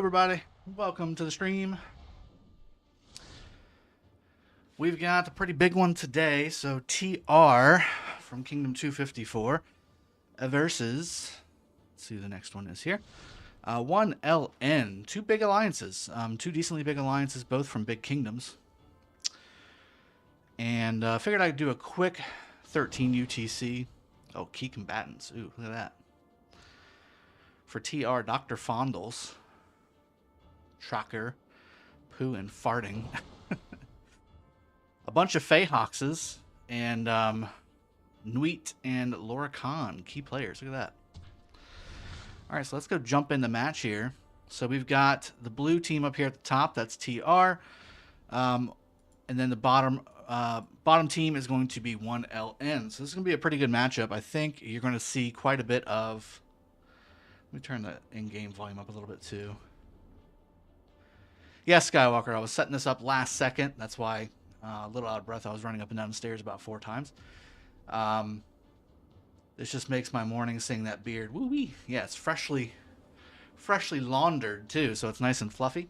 everybody. Welcome to the stream. We've got a pretty big one today. So TR from Kingdom 254 versus, let's see who the next one is here. 1LN. Two big alliances. Two decently big alliances, both from big kingdoms. And figured I'd do a quick 13 UTC. Oh, key combatants. Ooh, look at that. For TR, Dr. Fondles. Tracker, poo, and farting. A bunch of Feyhawkses and Nuit and Laura Khan, key players. Look at that. All right, so let's go jump in the match here. So we've got the blue team up here at the top. That's TR. And then the bottom team is going to be 1LN. So this is going to be a pretty good matchup. I think you're going to see quite a bit of... Let me turn the in-game volume up a little bit too. Yes, Skywalker, I was setting this up last second. That's why a little out of breath. I was running up and down the stairs about 4 times. This just makes my morning seeing that beard. Woo-wee. Yeah, it's freshly laundered too, so it's nice and fluffy.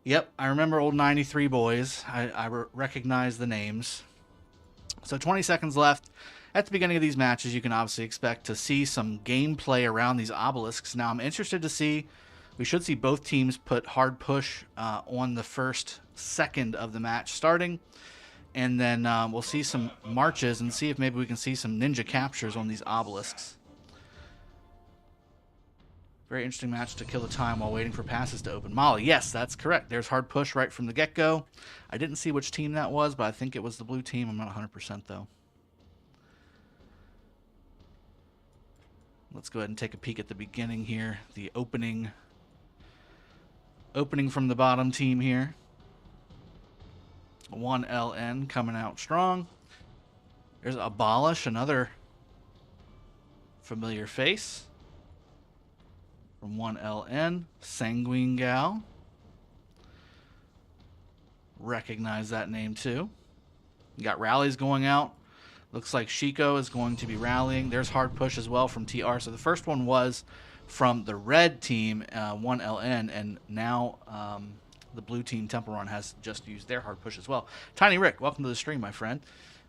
Yep, I remember old 93 boys. I recognize the names. So 20 seconds left. At the beginning of these matches, you can obviously expect to see some gameplay around these obelisks. Now, I'm interested to see... We should see both teams put hard push on the first second of the match starting. And then we'll see some marches and see if maybe we can see some ninja captures on these obelisks. Very interesting match to kill the time while waiting for passes to open. Molly, yes, that's correct. There's hard push right from the get-go. I didn't see which team that was, but I think it was the blue team. I'm not 100% though. Let's go ahead and take a peek at the beginning here. The opening from the bottom team here. 1LN coming out strong. There's Abolish, another familiar face from 1LN. Sanguine Gal. Recognize that name too. You got rallies going out. Looks like Shiko is going to be rallying. There's hard push as well from TR. So the first one was from the red team, 1LN, and now the blue team, Temple Run, has just used their hard push as well. Tiny Rick, welcome to the stream, my friend.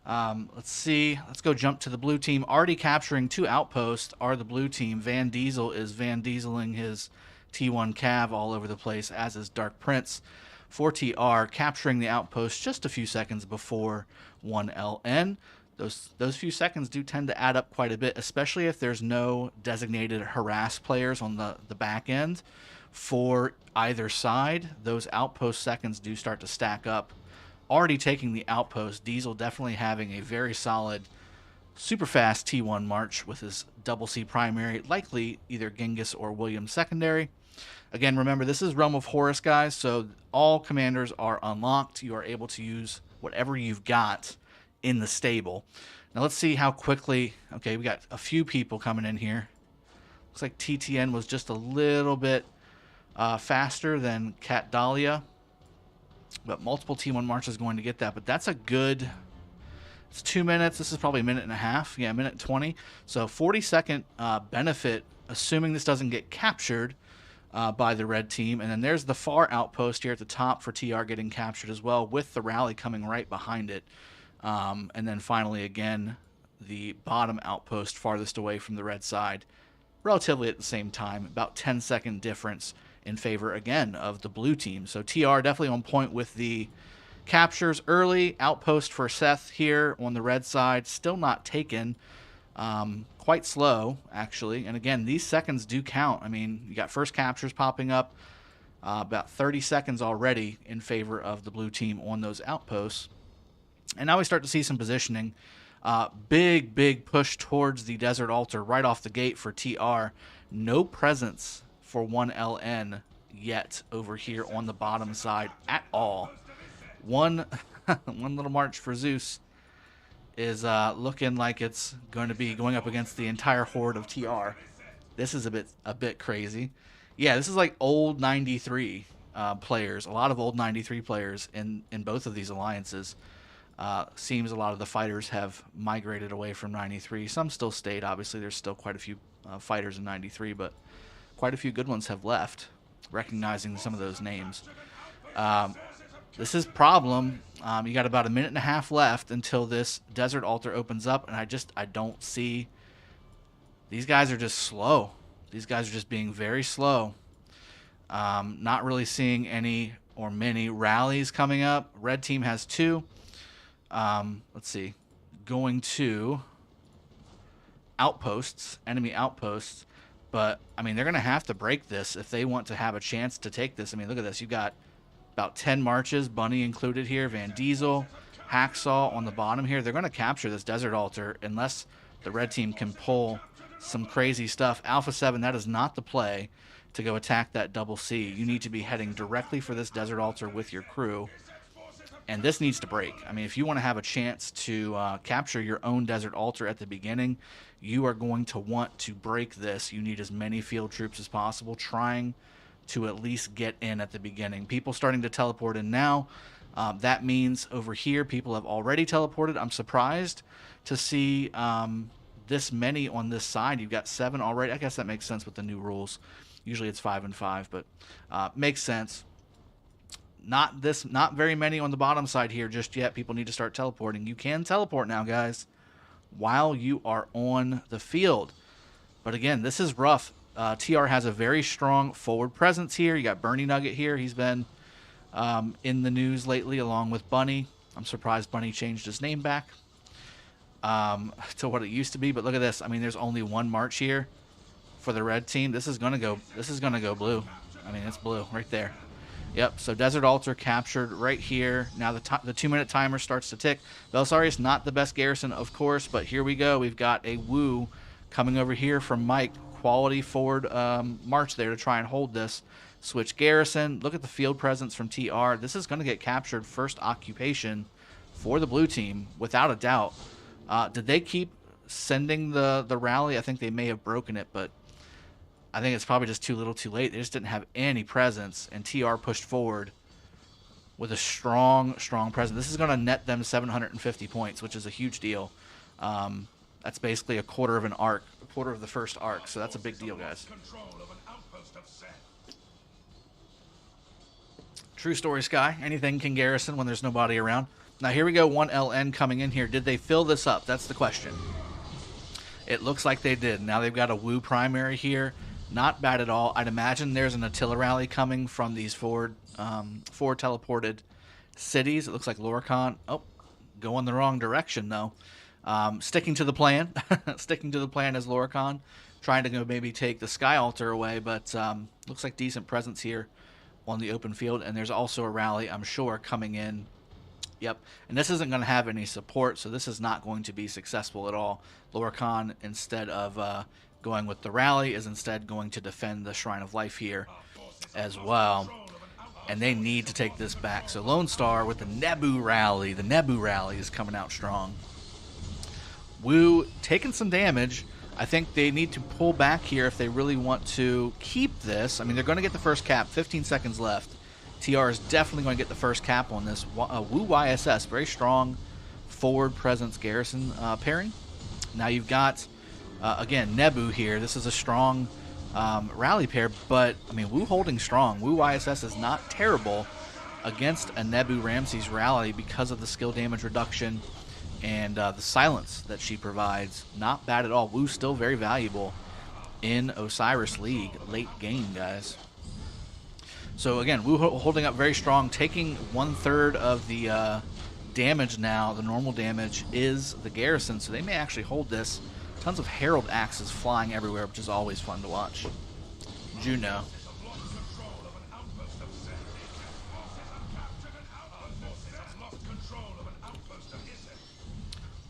Let's see. Let's go jump to the blue team. Already capturing 2 outposts are the blue team. Van Diesel is Van Dieseling his T1 Cav all over the place, as is Dark Prince. For TR, capturing the outpost just a few seconds before 1LN. Those few seconds do tend to add up quite a bit, especially if there's no designated harass players on the back end for either side. Those outpost seconds do start to stack up. Already taking the outpost, Diesel definitely having a very solid, super fast T1 march with his double C primary, likely either Genghis or William secondary. Again, remember, this is Realm of Horus, guys, so all commanders are unlocked. You are able to use whatever you've got in the stable. Now let's see how quickly... Okay, we got a few people coming in here. Looks like TTN was just a little bit faster than Cat Dahlia, but multiple T1 marches going to get that. But that's a good... It's 2 minutes. This is probably a minute and a half. Yeah, a minute 20. So 40-second benefit, assuming this doesn't get captured by the red team. And then there's the far outpost here at the top for TR getting captured as well, with the rally coming right behind it. And then finally, again, the bottom outpost farthest away from the red side, relatively at the same time, about 10-second difference in favor, again, of the blue team. So TR definitely on point with the captures early. Outpost for Seth here on the red side, still not taken. Quite slow, actually. And again, these seconds do count. I mean, you got first captures popping up, about 30 seconds already in favor of the blue team on those outposts. And now we start to see some positioning. Big push towards the Desert Altar right off the gate for TR. No presence for 1LN yet over here on the bottom side at all. One little march for Zeus is looking like it's going to be going up against the entire horde of TR. This is a bit crazy. Yeah, this is like old 93 players. A lot of old 93 players in both of these alliances. Seems a lot of the fighters have migrated away from 93. Some still stayed, obviously. There's still quite a few fighters in 93, but quite a few good ones have left, recognizing some of those names. This is problem. You got about a minute and a half left until this desert altar opens up, and I don't see. These guys are just slow. These guys are just being very slow. Not really seeing any or many rallies coming up. Red team has 2. Let's see. Going to outposts, enemy outposts. But, I mean, they're going to have to break this if they want to have a chance to take this. I mean, look at this. You've got about 10 marches, Bunny included here, Van Diesel, Hacksaw on the bottom here. They're going to capture this desert altar unless the red team can pull some crazy stuff. Alpha 7, that is not the play to go attack that double C. You need to be heading directly for this desert altar with your crew. And this needs to break. I mean, if you want to have a chance to capture your own desert altar at the beginning, you are going to want to break this. You need as many field troops as possible, trying to at least get in at the beginning. People starting to teleport in now. That means over here, people have already teleported. I'm surprised to see this many on this side. You've got 7 already. I guess that makes sense with the new rules. Usually it's 5 and 5, but makes sense. Not very many on the bottom side here just yet. People need to start teleporting. You can teleport now, guys, while you are on the field. But again, this is rough. TR has a very strong forward presence here. You got Bernie Nugget here. He's been in the news lately along with Bunny. I'm surprised Bunny changed his name back to what it used to be. But look at this. I mean, there's only 1 march here for the red team. This is gonna go blue. I mean, it's blue right there. Yep, so Desert Altar captured right here. Now the 2-minute timer starts to tick. Belisarius, not the best garrison, of course, but here we go. We've got a woo coming over here from Mike. Quality forward march there to try and hold this. Switch garrison. Look at the field presence from TR. This is going to get captured first occupation for the blue team, without a doubt. Did they keep sending the rally? I think they may have broken it, but I think it's probably just too little too late. They just didn't have any presence, and TR pushed forward with a strong presence. This is going to net them 750 points, which is a huge deal. That's basically a quarter of an arc, a quarter of the first arc, so that's a big deal, guys. True story, Sky. Anything can garrison when there's nobody around. Now here we go, 1 LN coming in here. Did they fill this up? That's the question. It looks like they did. Now they've got a woo primary here. Not bad at all. I'd imagine there's an Attila rally coming from these forward teleported cities. It looks like Lorcan. Oh, going the wrong direction, though. Sticking to the plan. Sticking to the plan as Lorcan. Trying to go maybe take the Sky Altar away, but looks like decent presence here on the open field. And there's also a rally, I'm sure, coming in. Yep. And this isn't going to have any support, so this is not going to be successful at all. Lorcan, instead of going with the rally, is instead going to defend the Shrine of Life here as well. And they need to take this back. So Lone Star with the Nebu rally. The Nebu rally is coming out strong. Woo taking some damage. I think they need to pull back here if they really want to keep this. I mean, they're going to get the first cap. 15 seconds left. TR is definitely going to get the first cap on this. Woo YSS, very strong forward presence garrison pairing. Now you've got, again, Nebu here. This is a strong rally pair, but, I mean, Woo holding strong. Woo YSS is not terrible against a Nebu Ramses rally because of the skill damage reduction and the silence that she provides. Not bad at all. Woo's still very valuable in Osiris League late game, guys. So again, Woo holding up very strong, taking 1/3 of the damage now. The normal damage is the garrison, so they may actually hold this. Tons of Herald axes flying everywhere, which is always fun to watch. Juno.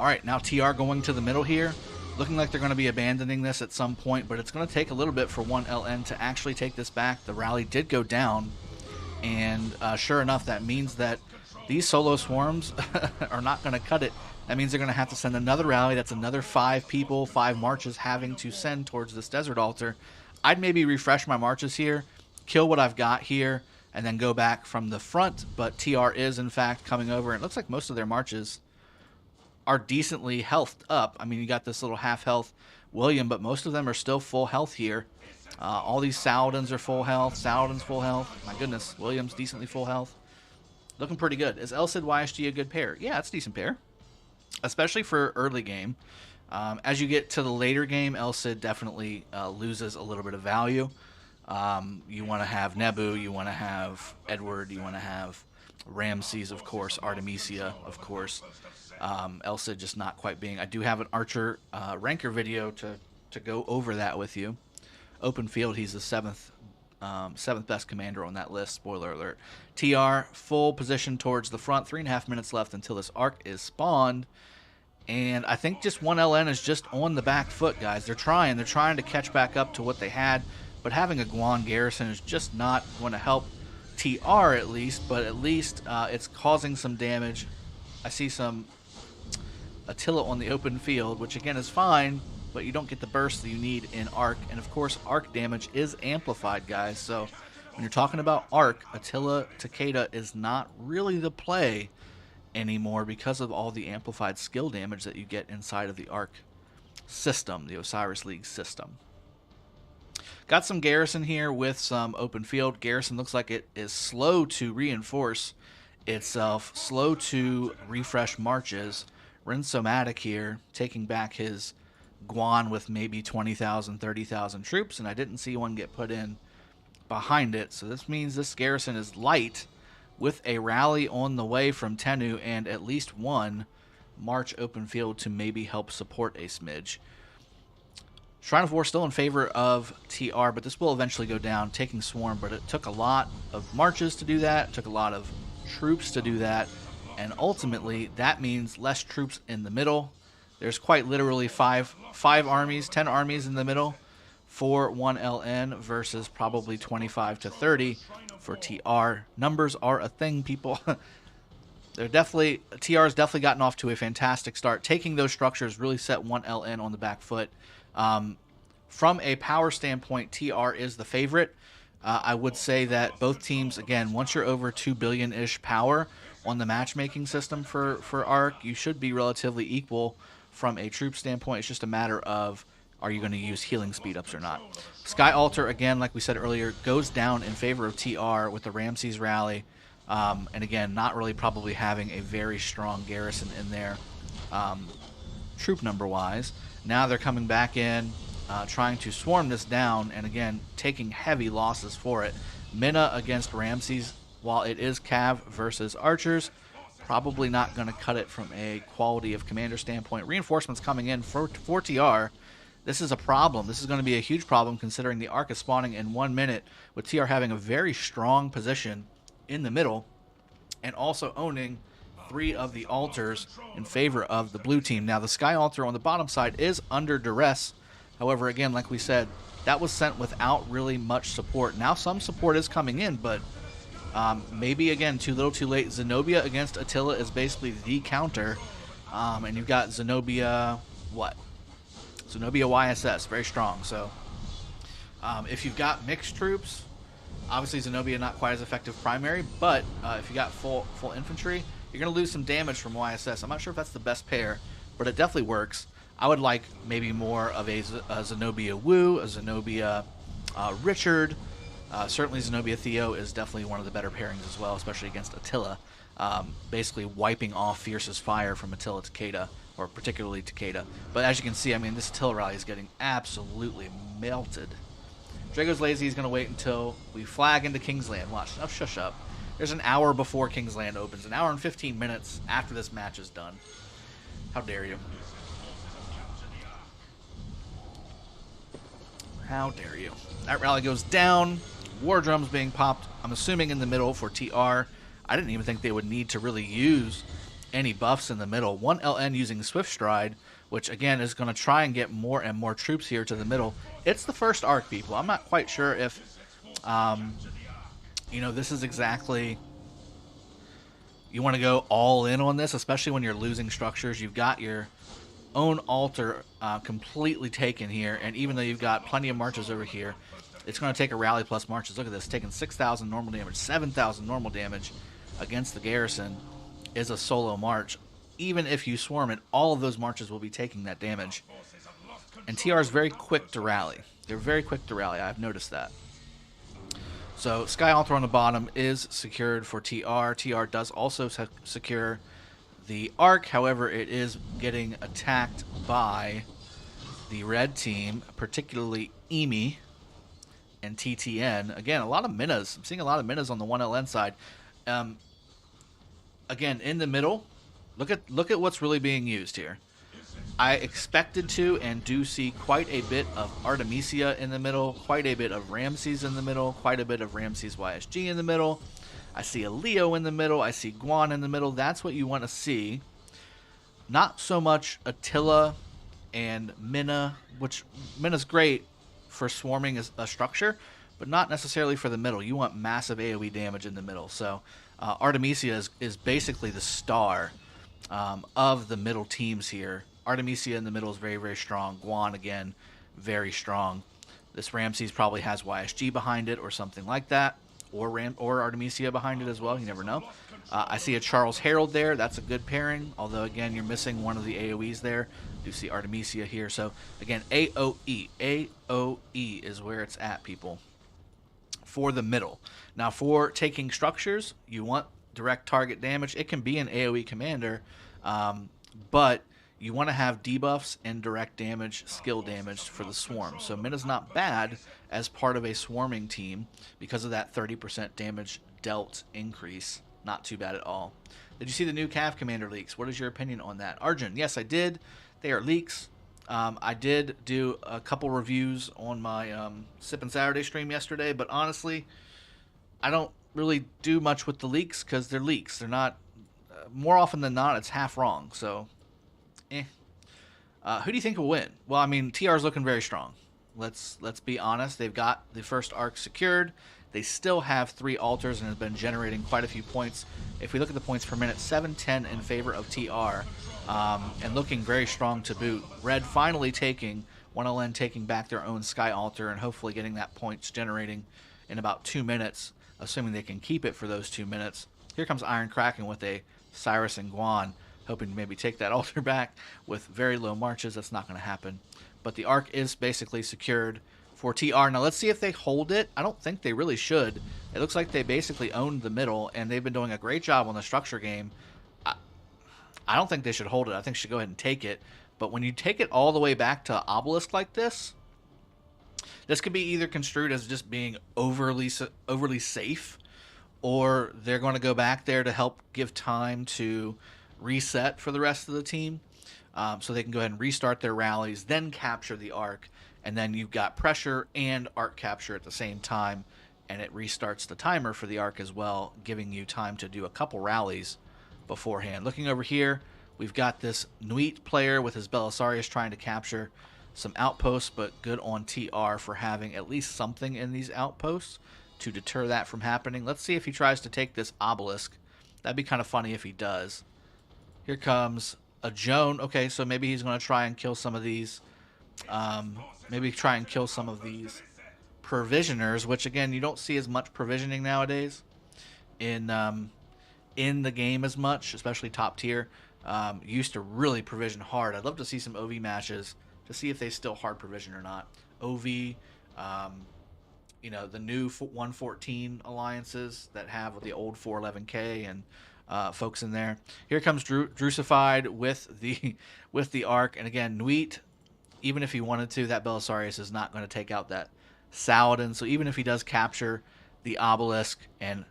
All right, now TR going to the middle here. Looking like they're going to be abandoning this at some point, but it's going to take a little bit for 1 LN to actually take this back. The rally did go down, and sure enough, that means that these solo swarms are not going to cut it. That means they're going to have to send another rally. That's another 5 people, 5 marches having to send towards this desert altar. I'd maybe refresh my marches here, kill what I've got here, and then go back from the front, but TR is, in fact, coming over. It looks like most of their marches are decently healthed up. I mean, you got this little half health William, but most of them are still full health here. All these Saladins are full health. Saladin's full health. My goodness, William's decently full health. Looking pretty good. Is El Cid YSG a good pair? Yeah, it's a decent pair, especially for early game. As you get to the later game, El Cid definitely loses a little bit of value. You want to have Nebu, you want to have Edward, you want to have Ramses, of course, Artemisia, of course. El Cid just not quite being... I do have an Archer ranker video to go over that with you. Open field, he's the seventh best commander on that list. Spoiler alert. TR, full position towards the front. 3.5 minutes left until this arc is spawned. And I think just 1LN is just on the back foot, guys. They're trying to catch back up to what they had. But having a Guan garrison is just not going to help TR at least. But at least it's causing some damage. I see some Attila on the open field, which again is fine. But you don't get the burst that you need in arc. And of course, arc damage is amplified, guys. So when you're talking about arc, Attila Takeda is not really the play anymore because of all the amplified skill damage that you get inside of the arc system, the Osiris League system. Got some garrison here with some open field. Garrison looks like it is slow to reinforce itself, slow to refresh marches. Rinsomatic here, taking back his Guan with maybe 20,000, 30,000 troops, and I didn't see one get put in behind it. So this means this garrison is light with a rally on the way from Tennu and at least one march open field to maybe help support a smidge. Shrine of War still in favor of TR, but this will eventually go down, taking Swarm, but it took a lot of marches to do that. It took a lot of troops to do that, and ultimately that means less troops in the middle. There's quite literally 10 armies in the middle for 1LN versus probably 25 to 30 for TR. Numbers are a thing, people. TR's definitely gotten off to a fantastic start. Taking those structures really set 1LN on the back foot. From a power standpoint, TR is the favorite. I would say that both teams, again, once you're over 2 billion-ish power on the matchmaking system for ARC, you should be relatively equal from a troop standpoint. It's just a matter of, are you going to use healing speed-ups or not? Sky Altar, again, like we said earlier, goes down in favor of TR with the Ramses rally. And again, not really probably having a very strong garrison in there troop number-wise. Now they're coming back in, trying to swarm this down, and again, taking heavy losses for it. Minna against Ramses, while it is Cav versus Archers, probably not going to cut it from a quality of commander standpoint. Reinforcements coming in for TR. This is a problem. This is going to be a huge problem considering the arc is spawning in 1 minute, with TR having a very strong position in the middle and also owning 3 of the altars in favor of the blue team. Now, the Sky Altar on the bottom side is under duress. However, again, like we said, that was sent without really much support. Now some support is coming in, but maybe, again, too little too late. Zenobia against Attila is basically the counter. And you've got Zenobia, what? Zenobia YSS, very strong. So if you've got mixed troops, obviously Zenobia not quite as effective primary, but if you got full infantry, you're going to lose some damage from YSS. I'm not sure if that's the best pair, but it definitely works. I would like maybe more of a Zenobia Wu, a Zenobia Richard. Certainly Zenobia Theo is definitely one of the better pairings as well, especially against Attila. Basically wiping off Fierce's fire from Attila Takeda, or particularly Takeda. But as you can see, I mean, this Attila rally is getting absolutely melted. Drago's lazy. He's going to wait until we flag into Kingsland. Watch. Oh, shush up. There's an hour before Kingsland opens. An hour and 15 minutes after this match is done. How dare you? How dare you? That rally goes down. War drums being popped, I'm assuming in the middle for TR. I didn't even think they would need to really use any buffs in the middle. 1LN using Swift Stride, which again is going to try and get more and more troops here to the middle. It's the first arc, people. I'm not quite sure if, you know, this is exactly... You want to go all in on this, especially when you're losing structures. You've got your own altar completely taken here, and even though you've got plenty of marches over here, it's going to take a rally plus marches. Look at this, taking 6,000 normal damage, 7,000 normal damage against the garrison is a solo march. Even if you swarm it, all of those marches will be taking that damage. And TR is very quick to rally. They're very quick to rally. I've noticed that. So Sky Altar on the bottom is secured for TR. TR does also secure the Arc. However, it is getting attacked by the red team, particularly EMI and TTN. Again, a lot of minas. I'm seeing a lot of minas on the 1LN side. Again, in the middle, look at what's really being used here. I expected to and do see quite a bit of Artemisia in the middle, quite a bit of Ramses in the middle, quite a bit of Ramses YSG in the middle. I see a Leo in the middle. I see Guan in the middle. That's what you want to see. Not so much Attila and Mina, which Mina's great for swarming as a structure, but not necessarily for the middle. You want massive AoE damage in the middle. So Artemisia is basically the star of the middle teams here. Artemisia in the middle is very, very strong. Guan, again, very strong. This Ramses probably has YSG behind it or something like that, or Artemisia behind it as well. You never know. I see a Charles Herald there. That's a good pairing, although, again, you're missing one of the AoEs there. You see Artemisia here. So, again, AoE. AoE is where it's at, people, for the middle. Now, for taking structures, you want direct target damage. It can be an AoE commander, but you want to have debuffs and direct damage, skill damage for the swarm. So Mina's not bad as part of a swarming team because of that 30% damage dealt increase. Not too bad at all. Did you see the new Cav Commander leaks? What is your opinion on that? Arjun, yes, I did. They are leaks. I did do a couple reviews on my Sippin' Saturday stream yesterday, but honestly, I don't really do much with the leaks because they're leaks. They're not, more often than not, it's half wrong. So, who do you think will win? Well, I mean, TR is looking very strong. Let's be honest. They've got the first arc secured. They still have 3 altars and have been generating quite a few points. If we look at the points per minute, 710 in favor of TR, and looking very strong to boot. Red finally taking 1LN taking back their own Sky Altar and hopefully getting that points generating in about 2 minutes, assuming they can keep it for those 2 minutes. Here comes Iron Kraken with a Cyrus and Guan, hoping to maybe take that altar back with very low marches. That's not going to happen. But the arc is basically secured for TR. Now let's see if they hold it. I don't think they really should. It looks like they basically owned the middle, and they've been doing a great job on the structure game. I don't think they should hold it. I think they should go ahead and take it. But when you take it all the way back to Obelisk like this, this could be either construed as just being overly safe, or they're going to go back there to help give time to reset for the rest of the team, so they can go ahead and restart their rallies, then capture the arc, and then you've got pressure and arc capture at the same time, and it restarts the timer for the arc as well, giving you time to do a couple rallies beforehand. Looking over here, we've got this Nuit player with his Belisarius trying to capture some outposts, but good on TR for having at least something in these outposts to deter that from happening. Let's see if he tries to take this obelisk. That'd be kind of funny if he does. Here comes a Joan. Okay, so maybe he's going to try and kill some of these. Maybe try and kill some of these provisioners, which again, you don't see as much provisioning nowadays in the game as much, especially top tier. Used to really provision hard. I'd love to see some OV matches to see if they still hard provision or not. OV, you know, the new 114 alliances that have the old 411K and folks in there. Here comes Drusified with the arc, and again, Nuit, even if he wanted to, that Belisarius is not going to take out that Saladin. So even if he does capture the obelisk and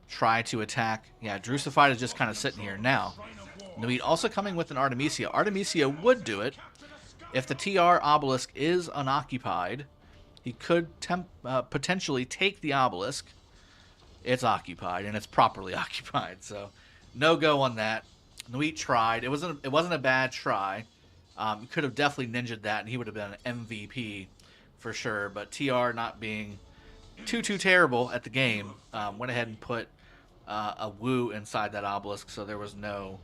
try to attack, yeah, Drusified is just kind of sitting here now. Nuit also coming with an Artemisia. Artemisia would do it if the TR obelisk is unoccupied. He could potentially take the obelisk. It's occupied, and it's properly occupied, so no go on that. Nuit tried. It wasn't a bad try. You could have definitely ninja'd that, and he would have been an MVP for sure. But TR, not being too terrible at the game, went ahead and put a woo inside that obelisk, so there was no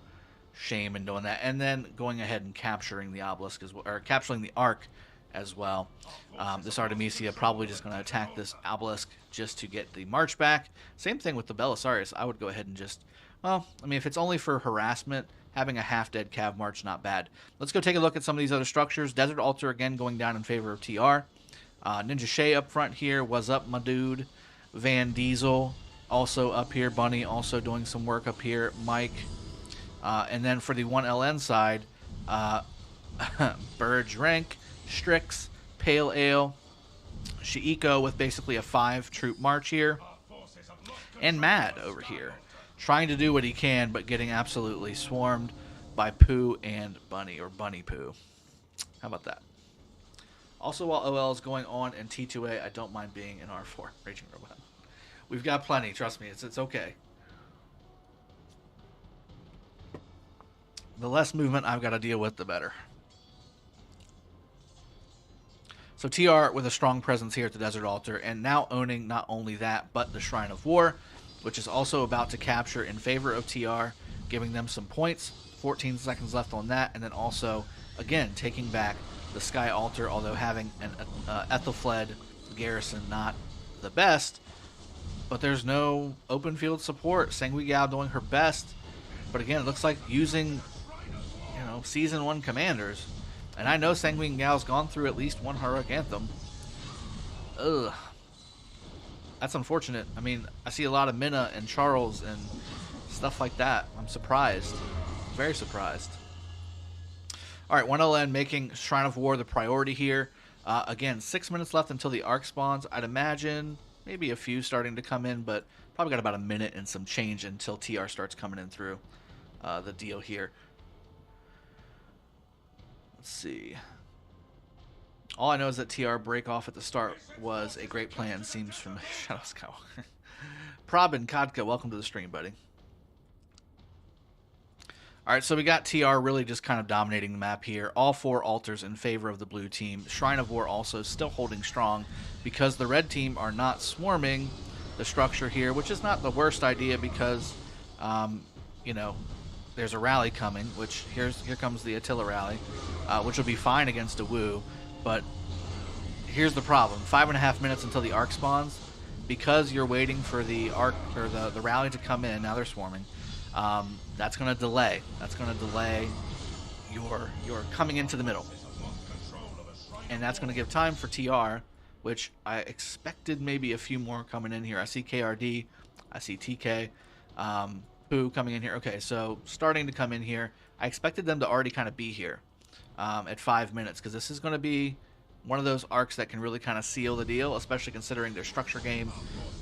shame in doing that. And then going ahead and capturing the obelisk as well, or capturing the arc as well. This Artemisia probably just going to attack this obelisk just to get the march back. Same thing with the Belisarius. I would go ahead and just, well, I mean, if it's only for harassment, having a half-dead Cav March, not bad. Let's go take a look at some of these other structures. Desert Altar, again, going down in favor of TR. Ninja Shay up front here. Was up, my dude. Van Diesel also up here. Bunny also doing some work up here. Mike. And then for the 1LN side, Burge Rank, Strix, Pale Ale, Shiiko with basically a 5-troop march here, and Mad over here, trying to do what he can, but getting absolutely swarmed by Pooh and Bunny, or Bunny Pooh. How about that? Also, while OL is going on in T2A, I don't mind being in R4, Raging Robot. We've got plenty, trust me, it's okay. The less movement I've got to deal with, the better. So TR with a strong presence here at the Desert Altar, and now owning not only that, but the Shrine of War, which is also about to capture in favor of TR, giving them some points. 14 seconds left on that, and then also, again, taking back the Sky Altar, although having an Ethelfled garrison not the best, but there's no open field support. Sangui Gao doing her best, but again, it looks like using, Season 1 commanders. And I know Sanguine Gao's gone through at least one Heroic Anthem. Ugh. That's unfortunate. I mean, I see a lot of Minna and Charles and stuff like that. I'm surprised. Very surprised. Alright, 1LN making Shrine of War the priority here. Again, 6 minutes left until the Arc spawns. I'd imagine maybe a few starting to come in, but probably got about a minute and some change until TR starts coming in through the deal here. Let's see. All I know is that TR break off at the start was a great plan, seems from Shadow Skywalker. Probin Kodka, welcome to the stream, buddy. Alright, so we got TR really just kind of dominating the map here. All 4 altars in favor of the blue team. Shrine of War also still holding strong because the red team are not swarming the structure here, which is not the worst idea because, there's a rally coming, which here comes the Attila rally, which will be fine against a Wu, but here's the problem. 5.5 minutes until the Arc spawns, because you're waiting for the Arc or the rally to come in. Now they're swarming. That's going to delay. That's going to delay your coming into the middle, and that's going to give time for TR, which I expected maybe a few more coming in here. I see KRD, I see TK. Pooh coming in here. Okay, so starting to come in here. I expected them to already kind of be here at 5 minutes, because this is going to be one of those arcs that can really kind of seal the deal, especially considering their structure game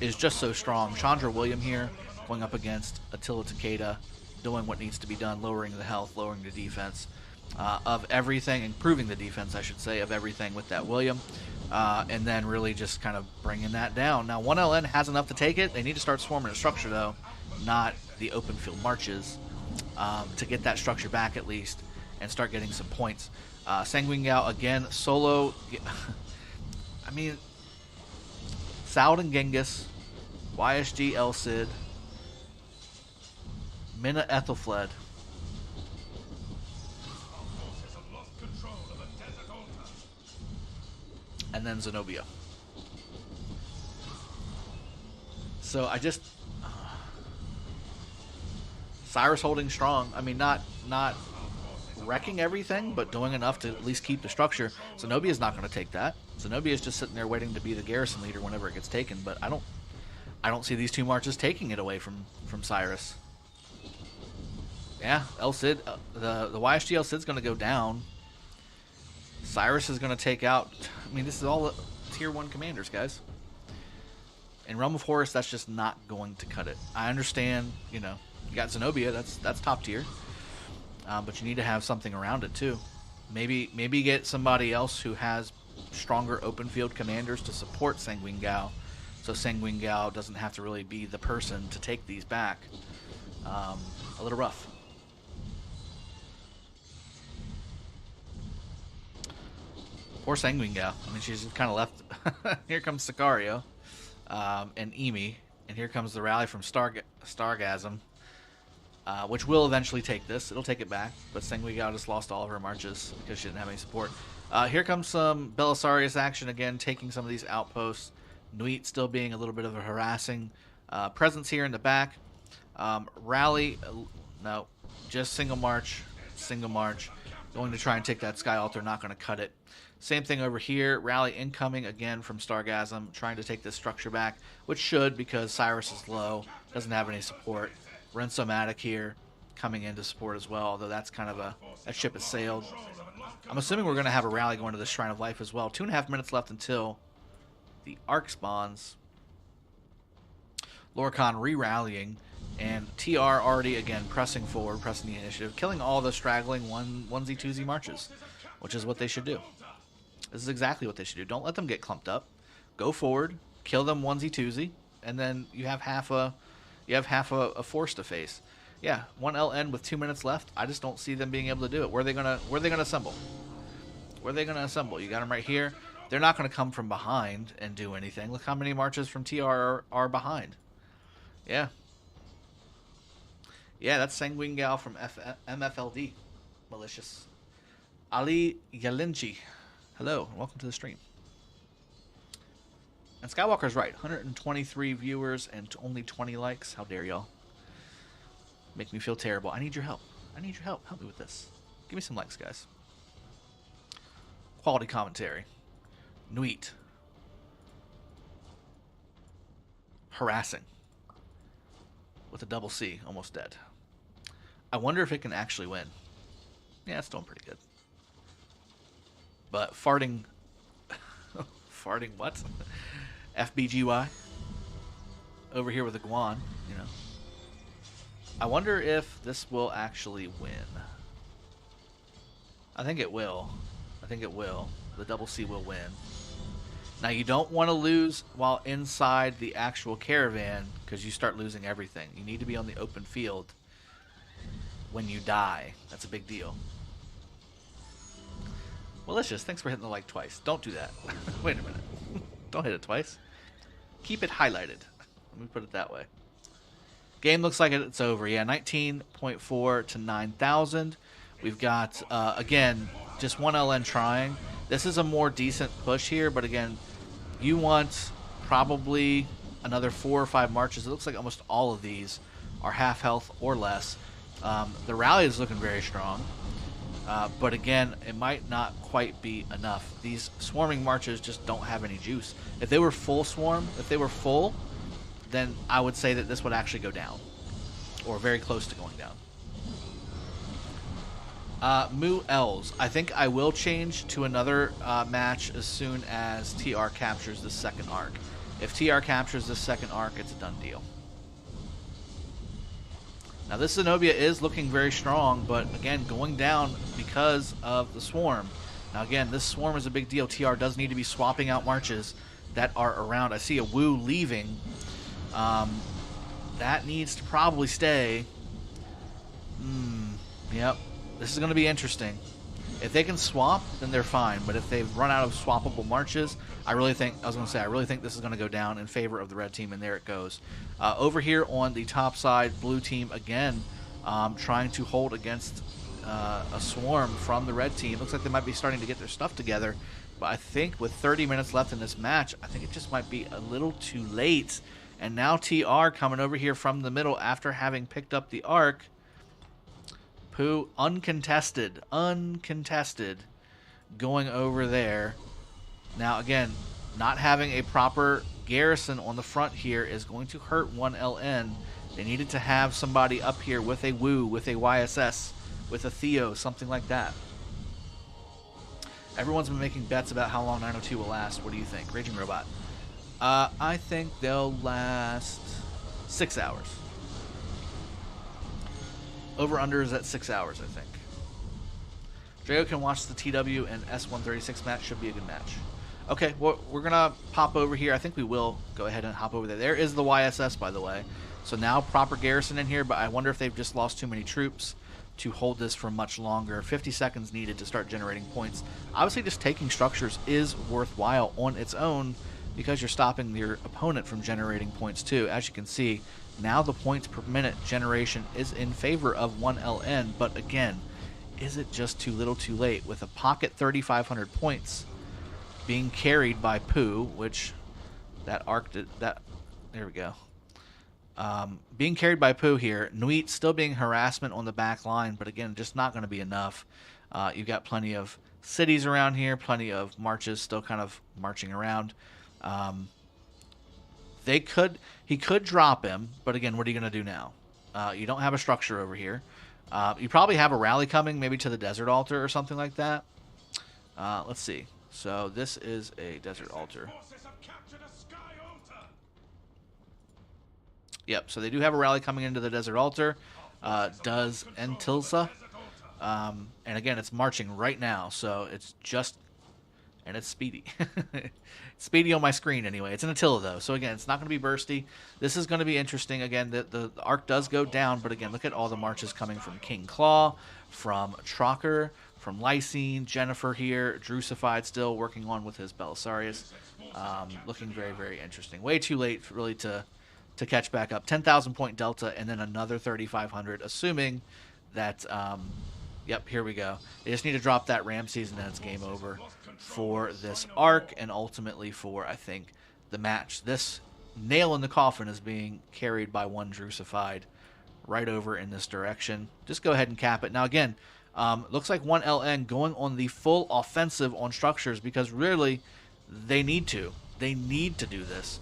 is just so strong. Chandra William here going up against Attila Takeda, doing what needs to be done, lowering the health, lowering the defense of everything, improving the defense, I should say, of everything with that William, and then really just kind of bringing that down. Now, 1LN has enough to take it. They need to start swarming the structure, though, not the open field marches, to get that structure back at least and start getting some points. Sanguine Gao again solo. I mean, Saladin Genghis, YSG El Cid, Minna Ethelfled, and then Zenobia. So I just Cyrus holding strong. I mean, not wrecking everything, but doing enough to at least keep the structure. Zenobia's not going to take that. Zenobia's just sitting there waiting to be the garrison leader whenever it gets taken. But I don't see these 2 marches taking it away from Cyrus. Yeah, El Cid, the YSG El Cid's going to go down. Cyrus is going to take out. I mean, this is all tier 1 commanders, guys. In Realm of Horus, that's just not going to cut it. I understand, you got Zenobia, that's top tier. But you need to have something around it too. Maybe get somebody else who has stronger open field commanders to support Sanguine Gao, so Sanguine Gao doesn't have to really be the person to take these back. A little rough. Poor Sanguine Gao. I mean, she's kind of left. Here comes Sicario and Emi, and here comes the rally from Stargasm. Which will eventually take this. It'll take it back, but Sanguine Gao just lost all of her marches because she didn't have any support. Here comes some Belisarius action again, taking some of these outposts. Nuit still being a little bit of a harassing presence here in the back. Rally, no. Just single march, going to try and take that Sky Altar, not going to cut it. Same thing over here, rally incoming again from Stargasm, trying to take this structure back, which should because Cyrus is low, doesn't have any support. Rensomatic here, coming in to support as well, although that's kind of that ship has sailed. I'm assuming we're going to have a rally going to the Shrine of Life as well. 2.5 minutes left until the Arc spawns. Lorcan re-rallying, and TR already, again, pressing forward, pressing the initiative, killing all the straggling onesie, twosie marches, which is what they should do. This is exactly what they should do. Don't let them get clumped up. Go forward, kill them onesie, twosie, and then you have half a force to face. Yeah, 1 LN with 2 minutes left. I just don't see them being able to do it. Where are they gonna assemble? Where are they gonna assemble? You got them right here. They're not gonna come from behind and do anything. Look how many marches from TR are behind. Yeah. Yeah, that's Sanguine Gal from MFLD. Malicious. Ali Yalinchi. Hello, and welcome to the stream. And Skywalker's right. 123 viewers and only 20 likes. How dare y'all? Make me feel terrible. I need your help. I need your help. Help me with this. Give me some likes, guys. Quality commentary. Nuit. Harassing. With a double C. Almost dead. I wonder if it can actually win. Yeah, it's doing pretty good. But farting... farting what? FBGY. Over here with a Guan, you know. I wonder if this will actually win. I think it will. I think it will. The double C will win. Now, you don't want to lose while inside the actual caravan because you start losing everything. You need to be on the open field when you die. That's a big deal. Malicious, thanks for hitting the like twice. Don't do that. Wait a minute. Don't hit it twice. Keep it highlighted. Let me put it that way. Game looks like it's over. Yeah, 19.4 to 9,000. We've got, again, just 1 LN trying. This is a more decent push here, but again, you want probably another 4 or 5 marches. It looks like almost all of these are half health or less. The rally is looking very strong, but again, it might not quite be enough. These swarming marches just don't have any juice. If they were full swarm, if they were full, then I would say that this would actually go down, or very close to going down. Moo Els. I think I will change to another match as soon as TR captures the second arc. If TR captures the second arc, it's a done deal. Now this Zenobia is looking very strong, but again, going down because of the swarm. Now again, this swarm is a big deal. TR does need to be swapping out marches that are around. I see a Wu leaving. That needs to probably stay. Yep. This is going to be interesting. If they can swap, then they're fine. But if they've run out of swappable marches, I really think this is going to go down in favor of the red team, and there it goes. Over here on the top side, blue team again trying to hold against a swarm from the red team. Looks like they might be starting to get their stuff together. But I think with 30 minutes left in this match, I think it just might be a little too late. And now TR coming over here from the middle after having picked up the arc. Pooh, uncontested, going over there. Now, again, not having a proper garrison on the front here is going to hurt 1 LN. They needed to have somebody up here with a Wu, with a YSS, with a Theo, something like that. Everyone's been making bets about how long 902 will last. What do you think? Raging Robot. I think they'll last 6 hours. Over-under is at 6 hours, I think. Drago can watch the TW and S136 match. Should be a good match. Okay, well, we're going to pop over here. I think we will go ahead and hop over there. There is the YSS, by the way. So now proper garrison in here, but I wonder if they've just lost too many troops to hold this for much longer. 50 seconds needed to start generating points. Obviously, just taking structures is worthwhile on its own because you're stopping your opponent from generating points too. As you can see, now the points per minute generation is in favor of 1 LN, but again, is it just too little too late? With a pocket 3,500 points being carried by Pooh, which that arc did, that, there we go. Being carried by Pooh here. Nuit still being harassment on the back line, but again, just not going to be enough. You've got plenty of cities around here, plenty of marches still kind of marching around. He could drop him, but again, what are you going to do now? You don't have a structure over here. You probably have a rally coming, maybe to the desert altar or something like that. Let's see. So this is a desert altar. Yep, so they do have a rally coming into the desert altar. Does Entilsa. And again, it's marching right now, so it's just... And it's speedy. It's speedy on my screen anyway. It's an Attila, though. So, again, it's not going to be bursty. This is going to be interesting. Again, the arc does go down, but, again, look at all the marches coming from King Claw, from Trocker, from Lysine, Jennifer here, Drusified still working on with his Belisarius. Looking very, very interesting. Way too late, really, to catch back up. 10,000 point delta, and then another 3,500, assuming that... Yep, here we go. They just need to drop that Ramses, and then it's game over for this arc, and ultimately for, I think, the match. This nail in the coffin is being carried by one Drusified right over in this direction. Just go ahead and cap it. Now, again, looks like one LN going on the full offensive on structures because really they need to. They need to do this.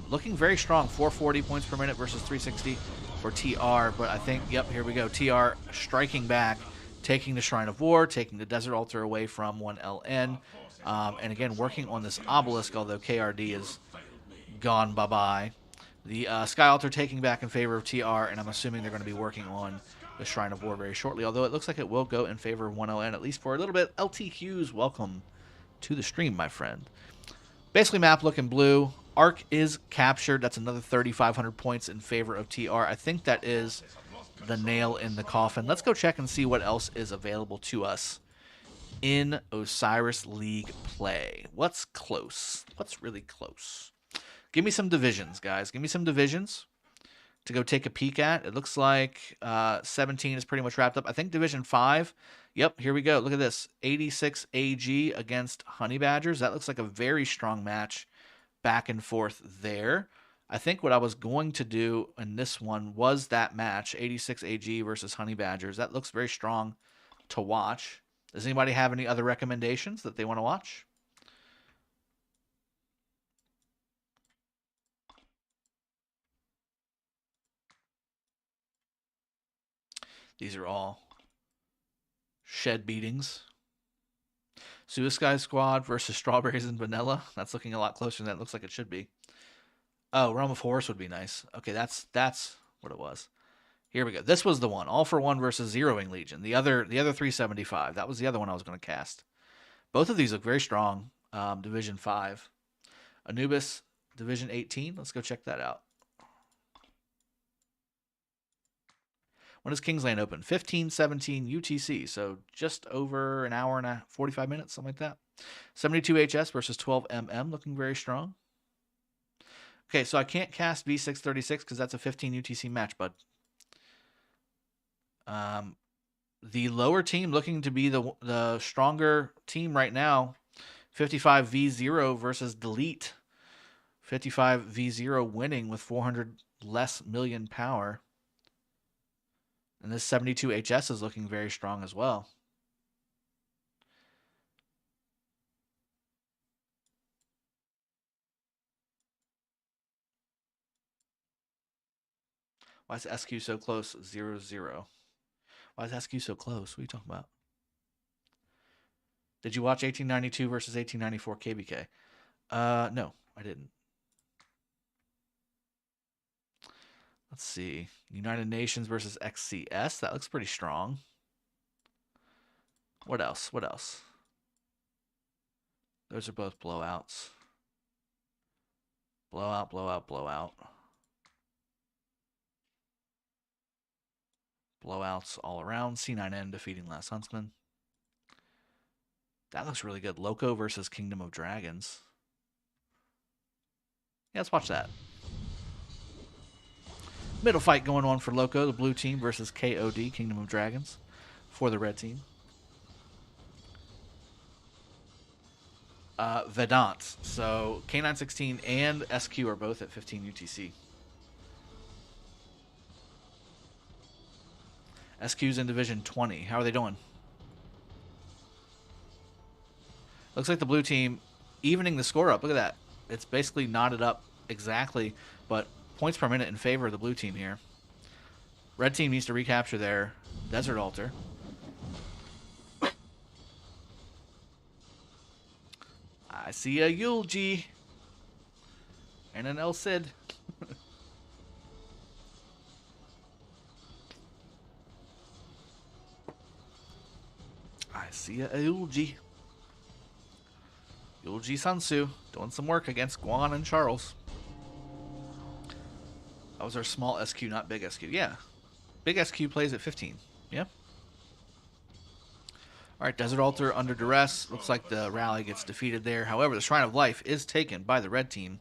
Looking very strong, 440 points per minute versus 360 for TR, but I think, yep, here we go. TR striking back, taking the Shrine of War, taking the Desert Altar away from 1LN, and again, working on this Obelisk, although KRD is gone bye-bye. The Sky Altar taking back in favor of TR, and I'm assuming they're going to be working on the Shrine of War very shortly, although it looks like it will go in favor of 1LN, at least for a little bit. LT Hughes, welcome to the stream, my friend. Basically, map looking blue. Arc is captured. That's another 3,500 points in favor of TR. I think that is... the nail in the coffin. Let's go check and see what else is available to us in Osiris League play. What's close? What's really close? Give me some divisions, guys. Give me some divisions to go take a peek at. It looks like 17 is pretty much wrapped up. I think Division 5. Yep, here we go. Look at this. 86 AG against Honey Badgers. That looks like a very strong match back and forth there. I think what I was going to do in this one was that match, 86 AG versus Honey Badgers. That looks very strong to watch. Does anybody have any other recommendations that they want to watch? These are all shed beatings. Suicide Squad versus Strawberries and Vanilla. That's looking a lot closer than that looks like it should be. Oh, Realm of Horus would be nice. Okay, that's what it was. Here we go. This was the one. All for One versus Zeroing Legion. The other 375. That was the other one I was going to cast. Both of these look very strong. Division 5. Anubis, Division 18. Let's go check that out. When does Kingsland open? 15:17 UTC. So just over an hour and 45 minutes, something like that. 72 HS versus 12 MM. Looking very strong. Okay, so I can't cast V636 because that's a 15 UTC match, bud. The lower team looking to be the stronger team right now. 55 V0 versus Delete. 55 V0 winning with 400 less million power. And this 72 HS is looking very strong as well. Why is SQ so close? 0-0. Why is SQ so close? What are you talking about? Did you watch 1892 versus 1894 KBK? No, I didn't. Let's see. United Nations versus XCS. That looks pretty strong. What else? What else? Those are both blowouts. Blowout, blowout, blowout. Blowouts all around. C9N defeating Last Huntsman. That looks really good. Loco versus Kingdom of Dragons. Yeah, let's watch that. Middle fight going on for Loco, the blue team versus KOD, Kingdom of Dragons, for the red team. Vedant. So K916 and SQ are both at 15 UTC. SQ's in Division 20. How are they doing? Looks like the blue team evening the score up. Look at that. It's basically knotted up exactly, but points per minute in favor of the blue team here. Red team needs to recapture their Desert Altar. I see a eulogy and an El Cid. I see a eulogy. Eulogy Sansu doing some work against Guan and Charles. That was our small SQ, not big SQ. Yeah. Big SQ plays at 15. Yeah. All right, Desert Altar under duress. Looks like the rally gets defeated there. However, the Shrine of Life is taken by the red team.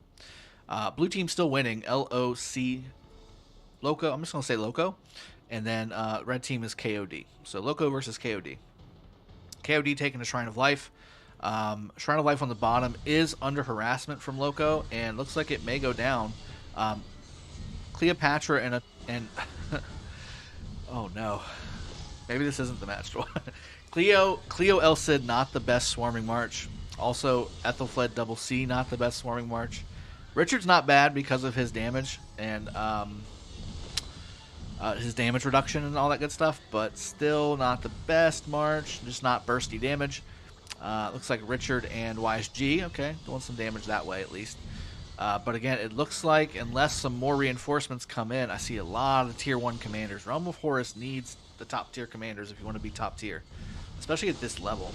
Blue team still winning. LOC. Loco. I'm just going to say Loco. And then red team is KOD. So Loco versus KOD. KOD taking the Shrine of Life. Shrine of Life on the bottom is under harassment from Loco, and looks like it may go down. Cleopatra and oh no, maybe this isn't the match. Cleo El Cid, not the best swarming march. Also Ethelfled Double C, not the best swarming march. Richard's not bad because of his damage and his damage reduction and all that good stuff, but still not the best march. Just not bursty damage. Looks like Richard and YSG, okay, doing some damage that way at least. But again, it looks like unless some more reinforcements come in, I see a lot of tier 1 commanders. Realm of Horus needs the top tier commanders if you want to be top tier, especially at this level.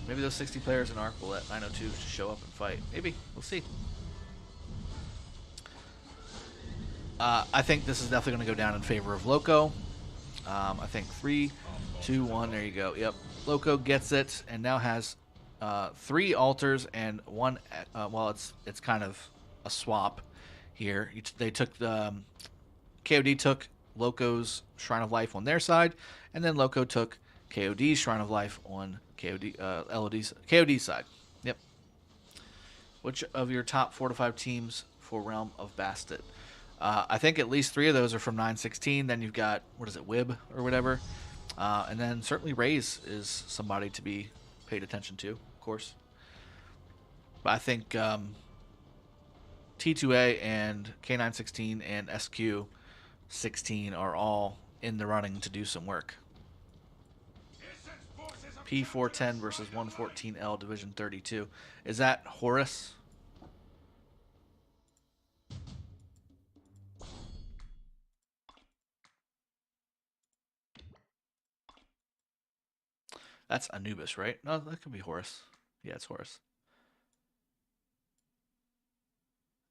Maybe those 60 players in Arc will let 902 show up and fight. Maybe. We'll see. I think this is definitely going to go down in favor of Loco. I think 3, 2, 1. There you go. Yep. Loco gets it and now has 3 altars and 1. Well, it's kind of a swap here. They took the KOD took Loco's Shrine of Life on their side, and then Loco took KOD's Shrine of Life on KOD's side. Yep. Which of your top 4 to 5 teams for Realm of Bastet? I think at least 3 of those are from 916. Then you've got, what is it, Wib or whatever. And then certainly Raze is somebody to be paid attention to, of course. But I think T2A and K916 and SQ16 are all in the running to do some work. P410 versus 114L Division 32. Is that Horus? That's Anubis, right? No, that could be Horus. Yeah, it's Horus.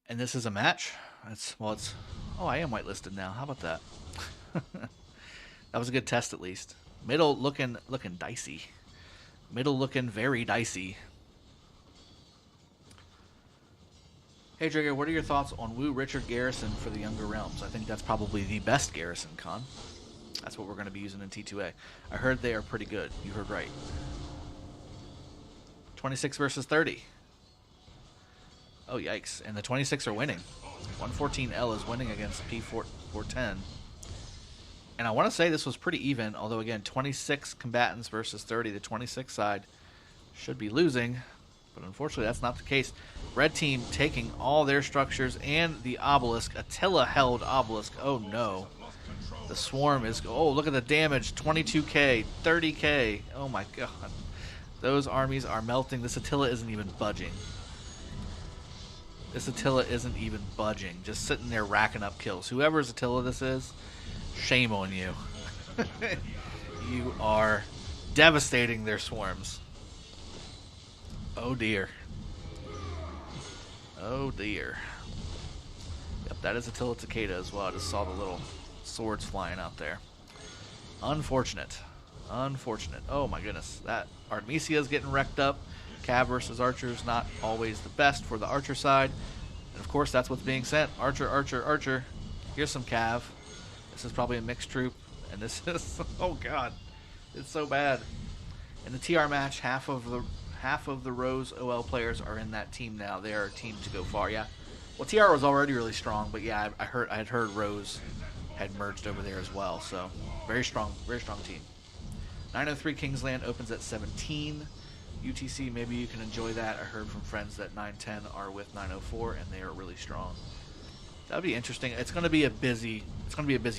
And this is a match? It's... Oh, I am whitelisted now. How about that? That was a good test, at least. Middle looking dicey. Middle looking very dicey. Hey, Drago, what are your thoughts on Wu Richard Garrison for the Younger Realms? I think that's probably the best Garrison, Con. That's what we're going to be using in T2A. I heard they are pretty good. You heard right. 26 versus 30. Oh, yikes. And the 26 are winning. 114L is winning against P410. And I want to say this was pretty even, although, again, 26 combatants versus 30. The 26 side should be losing, but unfortunately that's not the case. Red team taking all their structures and the obelisk. Attila held obelisk. Oh, no. The swarm is... Oh, look at the damage. 22k, 30k. Oh, my God. Those armies are melting. This Attila isn't even budging. This Attila isn't even budging. Just sitting there racking up kills. Whoever's Attila this is, shame on you. You are devastating their swarms. Oh, dear. Oh, dear. Yep, that is Attila Takeda as well. I just saw the little swords flying out there. Unfortunate. Unfortunate. Oh, my goodness. That Artemisia is getting wrecked up. Cav versus Archer is not always the best for the Archer side. And, of course, that's what's being sent. Archer, Archer, Archer. Here's some Cav. This is probably a mixed troop. And this is... Oh, God. It's so bad. In the TR match, half of the Rose OL players are in that team now. They are a team to go far. Yeah. Well, TR was already really strong, but yeah, I had heard Rose had merged over there as well. So very strong team. 903 Kingsland opens at 17. UTC, maybe you can enjoy that. I heard from friends that 910 are with 904, and they are really strong. That'll be interesting. It's going to be a busy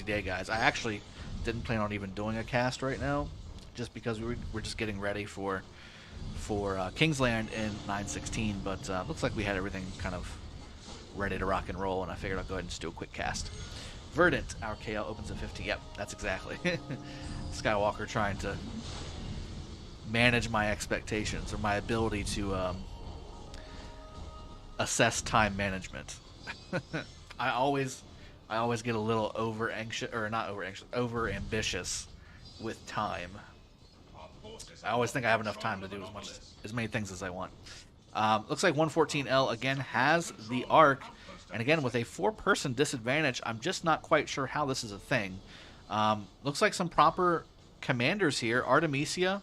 day, guys. I actually didn't plan on even doing a cast right now, just because we're just getting ready for Kingsland in 916. But looks like we had everything kind of ready to rock and roll, and I figured I'll go ahead and just do a quick cast. Verdant, our KL opens at 50. Yep, that's exactly. Skywalker trying to manage my expectations or my ability to assess time management. I always get a little over ambitious with time. I always think I have enough time to do as many things as I want. Looks like 114L again has the Arc, and again with a 4-person disadvantage. I'm just not quite sure how this is a thing. Looks like some proper commanders here: Artemisia,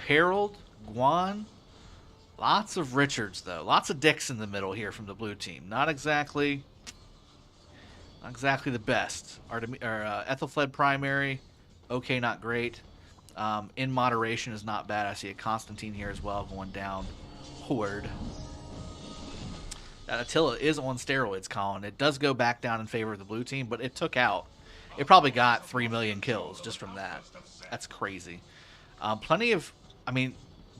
Harold, Guan. Lots of Richards though. Lots of dicks in the middle here from the blue team. Not exactly the best. Ethelfled primary, okay, not great. In moderation is not bad. I see a Constantine here as well going down. Horde. That Attila is on steroids, Colin. It does go back down in favor of the blue team, but it probably got 3 million kills just from that. That's crazy.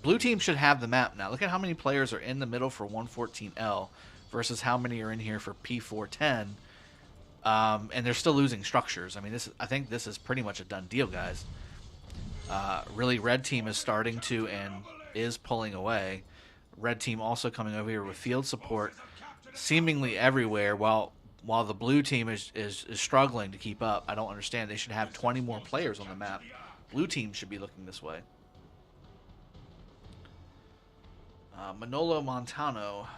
Blue team should have the map now. Look at how many players are in the middle for 114L versus how many are in here for P410. And they're still losing structures. I think this is pretty much a done deal, guys. Really, red team is starting to and is pulling away. Red team also coming over here with field support seemingly everywhere, while the blue team is struggling to keep up. I don't understand. They should have 20 more players on the map. Blue team should be looking this way. Manolo Montano,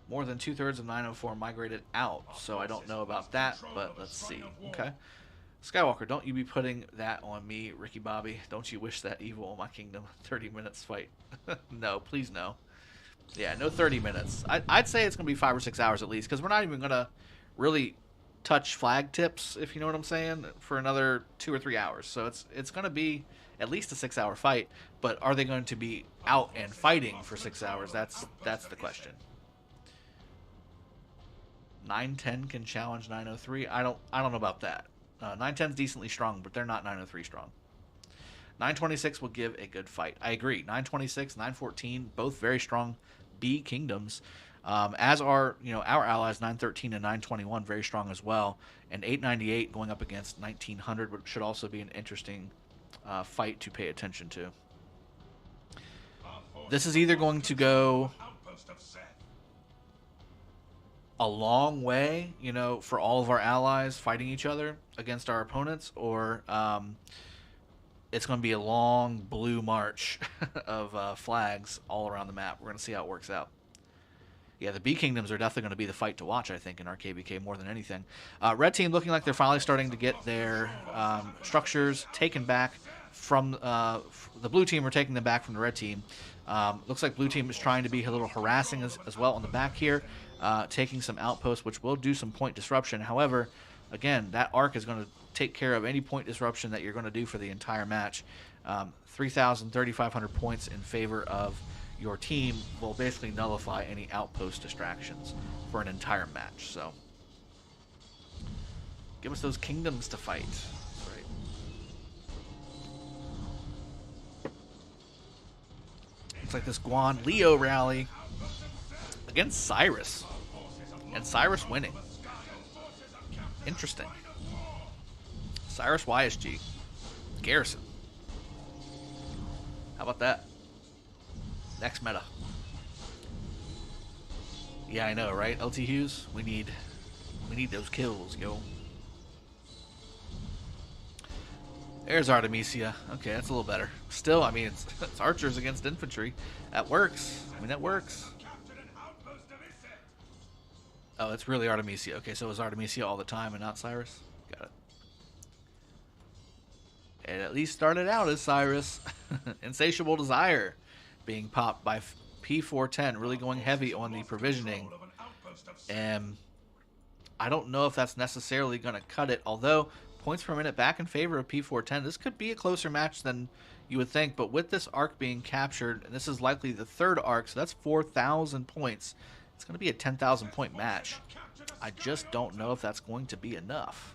more than 2/3 of 904 migrated out, so I don't know about that, but let's see. Okay. Skywalker, don't you be putting that on me, Ricky Bobby. Don't you wish that evil on my kingdom. 30 minutes fight. No, please no. Yeah, no 30 minutes. I'd say it's going to be 5 or 6 hours at least, because we're not even going to really touch flag tips, if you know what I'm saying, for another 2 or 3 hours. So it's going to be at least a 6-hour fight, but are they going to be out and fighting for 6 hours? That's the question. 910 can challenge 903. I don't know about that. 910's decently strong, but they're not 903 strong. 926 will give a good fight. I agree. 926, 914, both very strong B kingdoms. As are our allies 913 and 921, very strong as well. And 898 going up against 1900 should also be an interesting fight to pay attention to. This is either going to go a long way, for all of our allies fighting each other against our opponents, or it's going to be a long blue march of flags all around the map. We're going to see how it works out. Yeah, the B Kingdoms are definitely going to be the fight to watch, I think, in our KBK more than anything. Red team looking like they're finally starting to get their structures taken back from the blue team, or taking them back from the red team. Looks like blue team is trying to be a little harassing as well on the back here, taking some outposts, which will do some point disruption. However, again, that arc is going to take care of any point disruption that you're going to do for the entire match. 3,000, 3,500 points in favor of your team will basically nullify any outpost distractions for an entire match. So give us those kingdoms to fight. That's right. Looks like this Guan Leo rally against Cyrus, and Cyrus winning. Interesting. Cyrus YSG Garrison. How about that? Next meta. Yeah, I know, right? LT Hughes, we need those kills, yo. There's Artemisia. Okay, that's a little better. Still, it's archers against infantry. That works. That works. Oh, it's really Artemisia. Okay, so it's Artemisia all the time and not Cyrus? Got it. It at least started out as Cyrus. Insatiable Desire being popped by P410, really going heavy on the provisioning. And I don't know if that's necessarily going to cut it, although points per minute back in favor of P410. This could be a closer match than you would think, but with this arc being captured, and this is likely the third arc, so that's 4,000 points. It's going to be a 10,000 point match. I just don't know if that's going to be enough.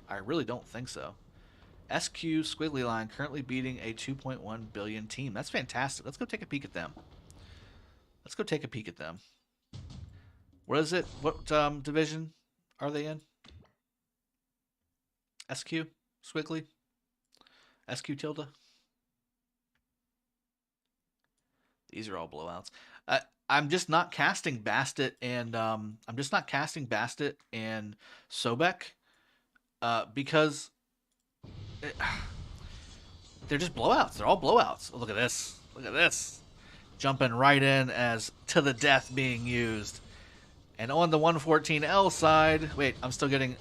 I really don't think so. SQ Squiggly Line currently beating a 2.1 billion team. That's fantastic. Let's go take a peek at them. Let's go take a peek at them. What is it? What division are they in? SQ? Squiggly? SQ tilde? These are all blowouts. I'm just not casting Bastet and Sobek because they're just blowouts. They're all blowouts. Oh, look at this. Look at this. Jumping right in as To the Death being used. And on the 114L side, wait, I'm still getting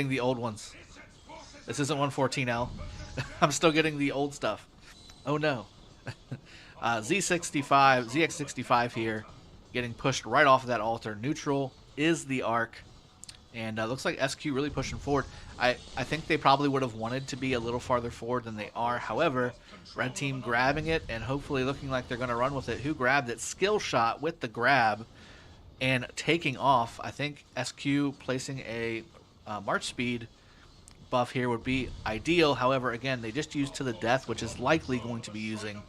the old ones. This isn't 114L. I'm still getting the old stuff. Oh no. ZX65 here, getting pushed right off of that altar. Neutral is the arc, and looks like SQ really pushing forward. I think they probably would have wanted to be a little farther forward than they are. However, red team grabbing it and hopefully looking like they're going to run with it. Who grabbed it? Skill shot with the grab and taking off. I think SQ placing a March speed buff here would be ideal. However, again, they just used To the Death, which is likely going to be using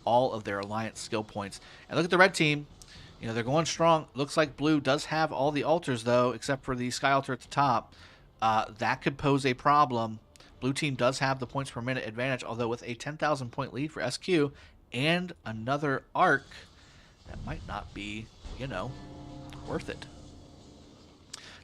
all of their alliance skill points. And look at the red team. You know, they're going strong. Looks like blue does have all the altars, though, except for the sky altar at the top. That could pose a problem. Blue team does have the points per minute advantage, although with a 10,000 point lead for SQ and another arc, that might not be, you know, worth it.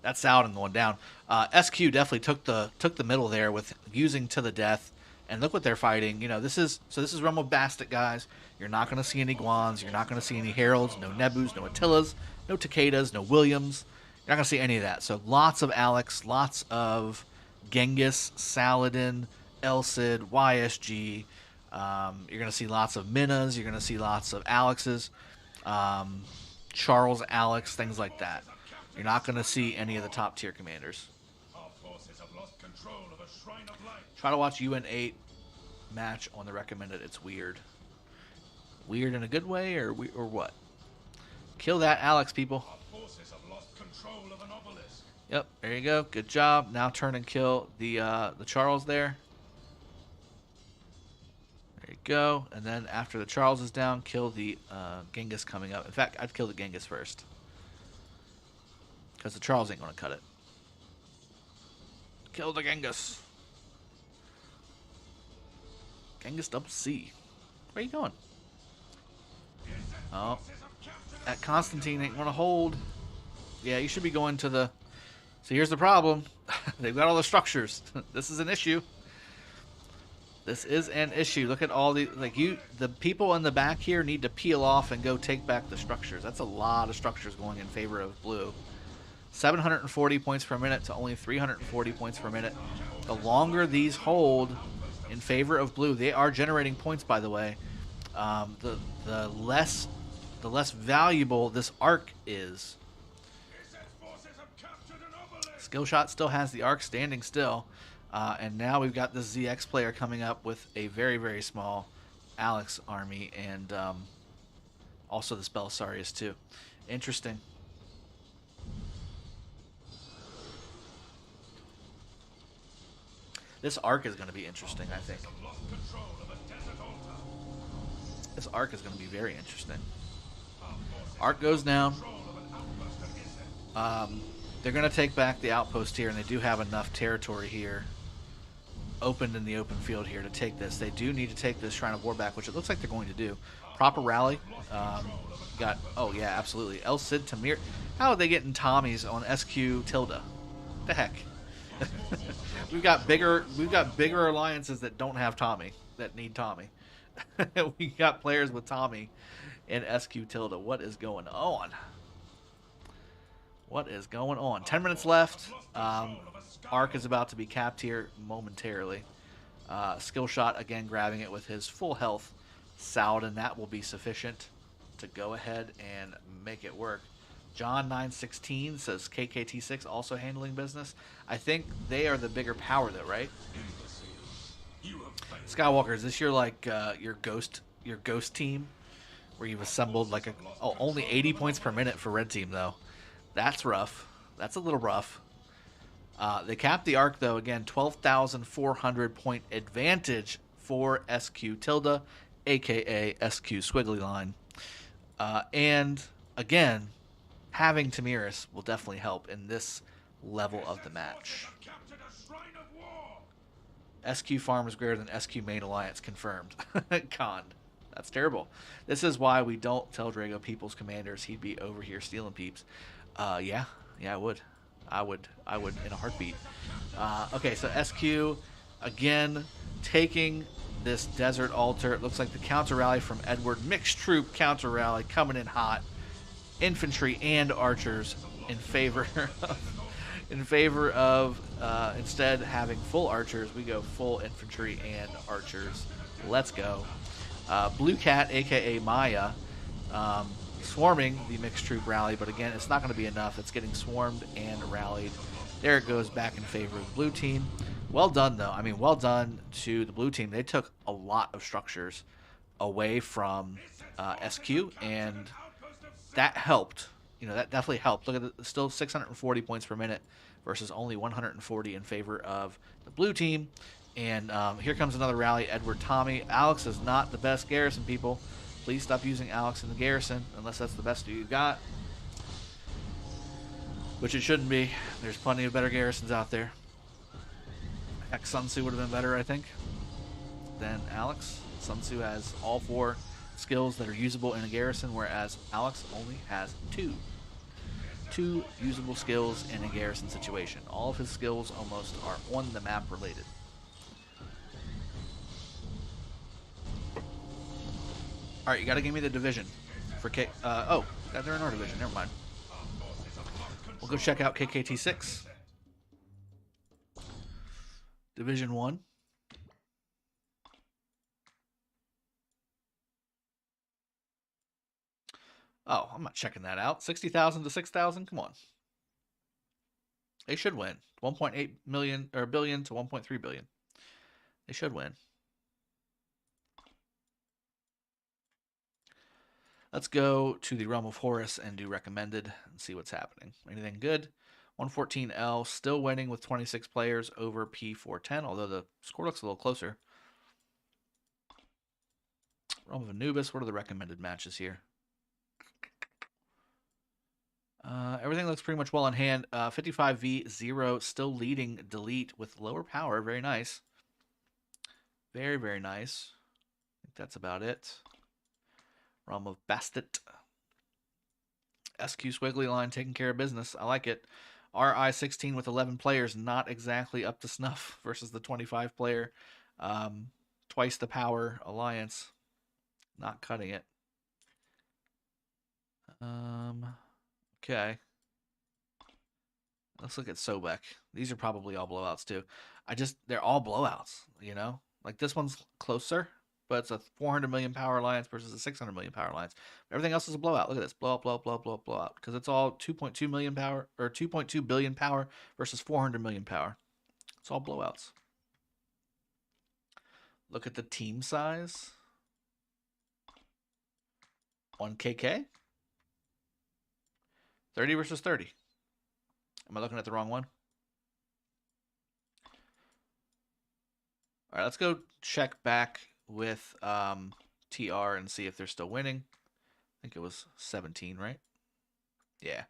That's Saladin going down. SQ definitely took the middle there with using To the Death. And look what they're fighting. You know, this is Realm of Bastet, guys. You're not going to see any Guans. You're not going to see any Heralds, no Nebus, no Attilas, no Takedas, no Williams. You're not going to see any of that. So lots of Alex, lots of Genghis, Saladin, Elcid, YSG. You're going to see lots of Minas. You're going to see lots of Alexes. Charles, Alex, things like that. You're not going to see any of the top tier commanders. Try to watch UN8 match on the recommended. It's weird. Weird in a good way or what? Kill that Alex, people. Yep, there you go. Good job. Now turn and kill the Charles there. There you go. And then after the Charles is down, kill the Genghis coming up. In fact, I'd kill the Genghis first, because the Charles ain't going to cut it. Kill the Genghis. Genghis double C. Where are you going? Oh. That Constantine ain't going to hold. Yeah, you should be going to the... So here's the problem. They've got all the structures. This is an issue. This is an issue. Look at all the... the people in the back here need to peel off and go take back the structures. That's a lot of structures going in favor of blue. 740 points per minute to only 340 points per minute. The longer these hold in favor of blue, they are generating points, by the way. The less valuable this arc is. Skillshot still has the arc standing still, and now we've got this ZX player coming up with a very, very small Alex army, and also this Belisarius too. Interesting. This arc is going to be interesting, I think. This arc is going to be very interesting. Arc goes down. They're going to take back the outpost here, and they do have enough territory here opened in the open field here to take this. They do need to take this Shrine of War back, which it looks like they're going to do. Proper rally. Oh yeah, absolutely. El Cid Tamir. How are they getting Tommies on SQ Tilda? The heck? We've got bigger alliances that don't have Tommy, that need Tommy. We got players with Tommy and SQ Tilda. What is going on? What is going on? 10 minutes left. Arc is about to be capped here momentarily. Skill shot again, grabbing it with his full health. Saladin, that will be sufficient to go ahead and make it work. John 916 says KKT6 also handling business. I think they are the bigger power though, right? Skywalker, is this your like your ghost team where you've assembled like only 80 points per minute for red team though? That's rough. That's a little rough. They capped the arc though, again 12,400 point advantage for SQ Tilda, aka SQ Squiggly Line. And again, having Tamiris will definitely help in this level of the match. SQ farm is greater than SQ main alliance confirmed. Conned. That's terrible. This is why we don't tell Drago people's commanders he'd be over here stealing peeps. Yeah, I would. I would in a heartbeat. Okay, so SQ again taking this desert altar. It looks like the counter rally from Edward. Mixed troop counter rally coming in hot. Infantry and archers in favor of instead having full archers, we go full infantry and archers. Let's go. Blue Cat, aka Maya, swarming the mixed troop rally, but again, it's not going to be enough. It's getting swarmed and rallied. There it goes back in favor of the blue team. Well done, though. I mean, well done to the blue team. They took a lot of structures away from SQ, and that helped. You know, that definitely helped. Look at it, still 640 points per minute versus only 140 in favor of the blue team. And here comes another rally. Edward Tommy. Alex is not the best garrison, people. Please stop using Alex in the garrison unless that's the best you got. Which it shouldn't be. There's plenty of better garrisons out there. Heck, Sun Tzu would have been better, I think, than Alex. Sun Tzu has all 4 skills that are usable in a garrison, whereas Alex only has 2 usable skills in a garrison situation. All of his skills almost are on the map related. All right, you got to give me the division for K. Oh, they're in our division. Never mind. We'll go check out KKT6. Division 1. Oh, I'm not checking that out. 60,000 to 6,000. Come on. They should win. 1.8 million or billion to 1.3 billion. They should win. Let's go to the realm of Horus and do recommended and see what's happening. Anything good? 114L still winning with 26 players over P410, although the score looks a little closer. Realm of Anubis, what are the recommended matches here? Everything looks pretty much well in hand. 55v0 still leading Delete with lower power. Very nice. Very, very nice. I think that's about it. Realm of Bastet. SQ Squiggly Line taking care of business. I like it. RI16 with 11 players, not exactly up to snuff versus the 25 player. Twice the power alliance. Not cutting it. Okay. Let's look at Sobek. These are probably all blowouts too. They're all blowouts, you know? Like this one's closer, but it's a 400 million power alliance versus a 600 million power alliance. Everything else is a blowout. Look at this. Blowout, blowout. Because it's all 2.2 million power or 2.2 billion power versus 400 million power. It's all blowouts. Look at the team size. 1KK. 30 versus 30. Am I looking at the wrong one? All right, let's go check back with TR and see if they're still winning. I think it was 17, right? Yeah.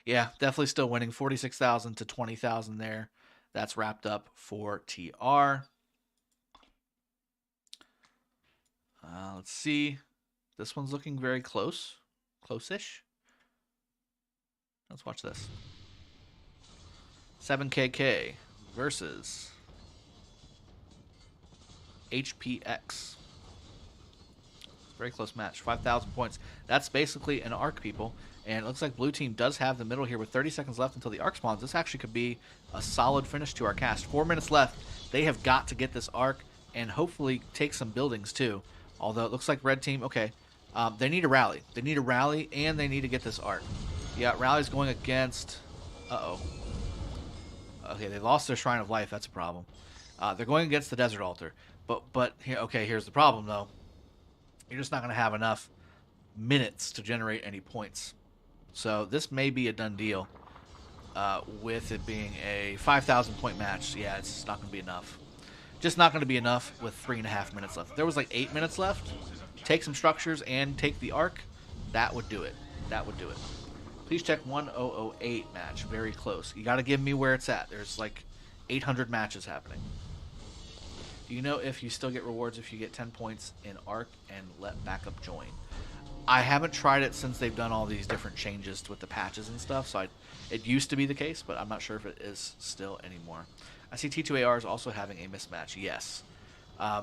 Yeah, definitely still winning. 46,000 to 20,000 there. That's wrapped up for TR. Let's see. This one's looking very close. Close-ish. Let's watch this. 7KK versus HPX. Very close match. 5,000 points. That's basically an arc, people. And it looks like blue team does have the middle here with 30 seconds left until the arc spawns. This actually could be a solid finish to our cast. 4 minutes left. They have got to get this arc and hopefully take some buildings too. Although it looks like red team, okay, they need a rally. They need a rally and they need to get this arc. Yeah, Rally's going against... Uh-oh. Okay, they lost their Shrine of Life. That's a problem. They're going against the Desert Altar. But here, okay, here's the problem, though. You're just not going to have enough minutes to generate any points. So this may be a done deal with it being a 5,000 point match. Yeah, it's not going to be enough. Just not going to be enough with 3.5 minutes left. If there was like 8 minutes left, take some structures and take the arc, that would do it. That would do it. Please check 1008 match. Very close. You got to give me where it's at. There's like 800 matches happening. Do you know if you still get rewards if you get 10 points in arc and let backup join? I haven't tried it since they've done all these different changes with the patches and stuff, so it used to be the case, but I'm not sure if it is still anymore. I see T2AR is also having a mismatch, yes.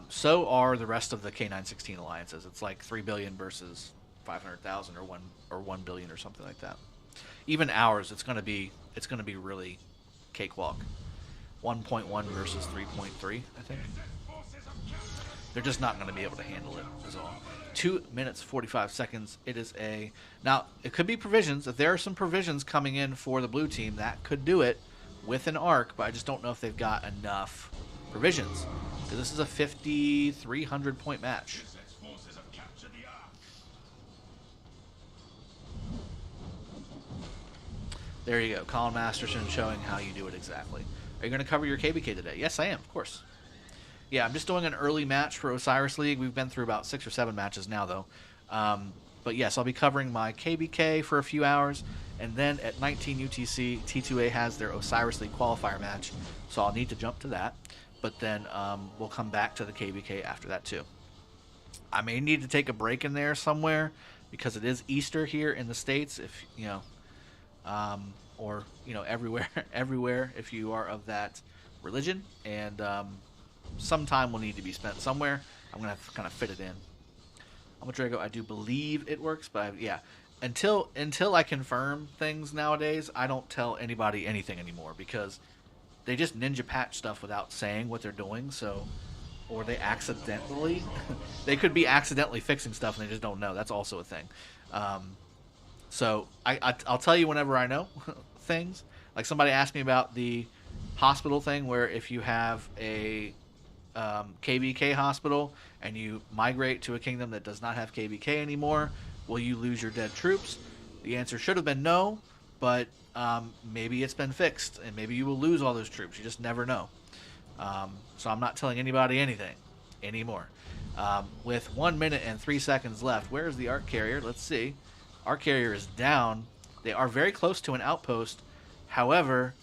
So are the rest of the K916 alliances. It's like 3 billion versus 500,000 or 1 billion or something like that. Even ours, it's gonna be really cakewalk. 1.1 versus 3.3, I think. They're just not going to be able to handle it, is all. 2 minutes, 45 seconds. It is a... Now, it could be provisions. If there are some provisions coming in for the blue team, that could do it with an arc, but I just don't know if they've got enough provisions. Because this is a 5,300 point match. There you go. Colin Masterson showing how you do it exactly. Are you going to cover your KBK today? Yes, I am, of course. Yeah, I'm just doing an early match for Osiris League. We've been through about 6 or 7 matches now, though. But yes, I'll be covering my KBK for a few hours, and then at 19 UTC, T2A has their Osiris League qualifier match, so I'll need to jump to that. But then we'll come back to the KBK after that, too. I may need to take a break in there somewhere, because it is Easter here in the States, if, you know... or everywhere if you are of that religion, and some time will need to be spent somewhere. I'm gonna have to kind of fit it in. I'm a Drago. I do believe it works, but yeah, until I confirm things nowadays, I don't tell anybody anything anymore because they just ninja patch stuff without saying what they're doing. So, or they accidentally, they could be accidentally fixing stuff and they just don't know. That's also a thing. So I'll tell you whenever I know things. Like somebody asked me about the hospital thing where if you have a KBK hospital and you migrate to a kingdom that does not have KBK anymore, will you lose your dead troops? The answer should have been no, but maybe it's been fixed and maybe you will lose all those troops. You just never know. So I'm not telling anybody anything anymore. With 1 minute and 3 seconds left, where is the arc carrier? Let's see. Our carrier is down. They are very close to an outpost. However,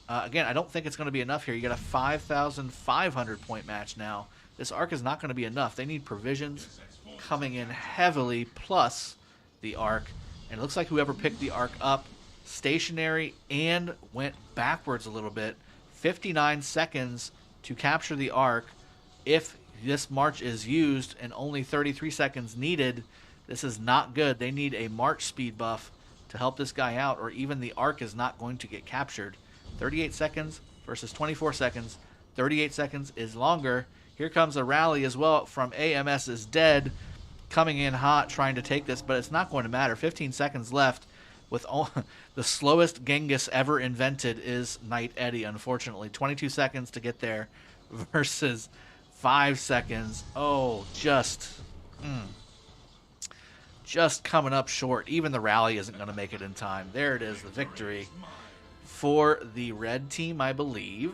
again, I don't think it's going to be enough here. You got a 5,500 point match now. This arc is not going to be enough. They need provisions coming in heavily plus the arc. And it looks like whoever picked the arc up stationary and went backwards a little bit. 59 seconds to capture the arc. If this march is used and only 33 seconds needed, this is not good. They need a march speed buff to help this guy out, or even the arc is not going to get captured. 38 seconds versus 24 seconds. 38 seconds is longer. Here comes a rally as well from AMS is Dead, coming in hot, trying to take this, but it's not going to matter. 15 seconds left. With all, the slowest Genghis ever invented is Knight Eddie, unfortunately. 22 seconds to get there versus 5 seconds. Oh, just coming up short. Even the rally isn't going to make it in time. There it is, the victory for the red team, I believe.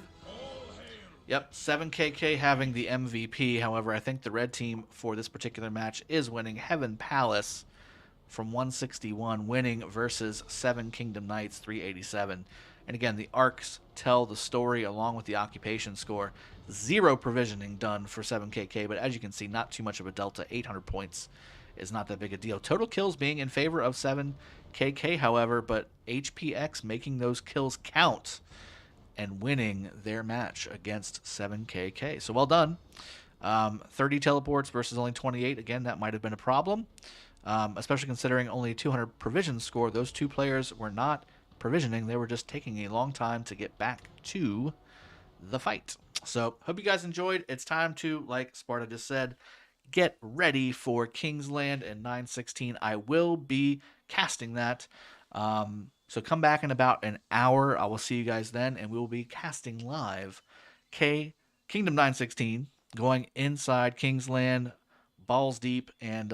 Yep, 7KK having the MVP. However, I think the red team for this particular match is winning. Heaven Palace from 161 winning versus 7 Kingdom Knights 387. And again, the arcs tell the story along with the occupation score. 0 provisioning done for 7KK, but as you can see, not too much of a delta. 800 points is not that big a deal. Total kills being in favor of 7KK, however, but HPX making those kills count and winning their match against 7KK. So well done. 30 teleports versus only 28. Again, that might have been a problem, especially considering only 200 provisions score. Those two players were not provisioning. They were just taking a long time to get back to the fight. So hope you guys enjoyed. It's time to, like Sparta just said, get ready for Kingsland and 916. I will be casting that So come back in about an hour. I will see you guys then, and we will be casting live Kingdom 916, going inside Kingsland, balls deep, and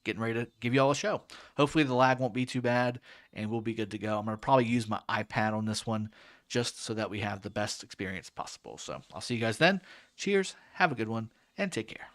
getting ready to give you all a show. Hopefully the lag won't be too bad, and we'll be good to go. I'm going to probably use my iPad on this one just so that we have the best experience possible. So I'll see you guys then. Cheers, have a good one, and take care.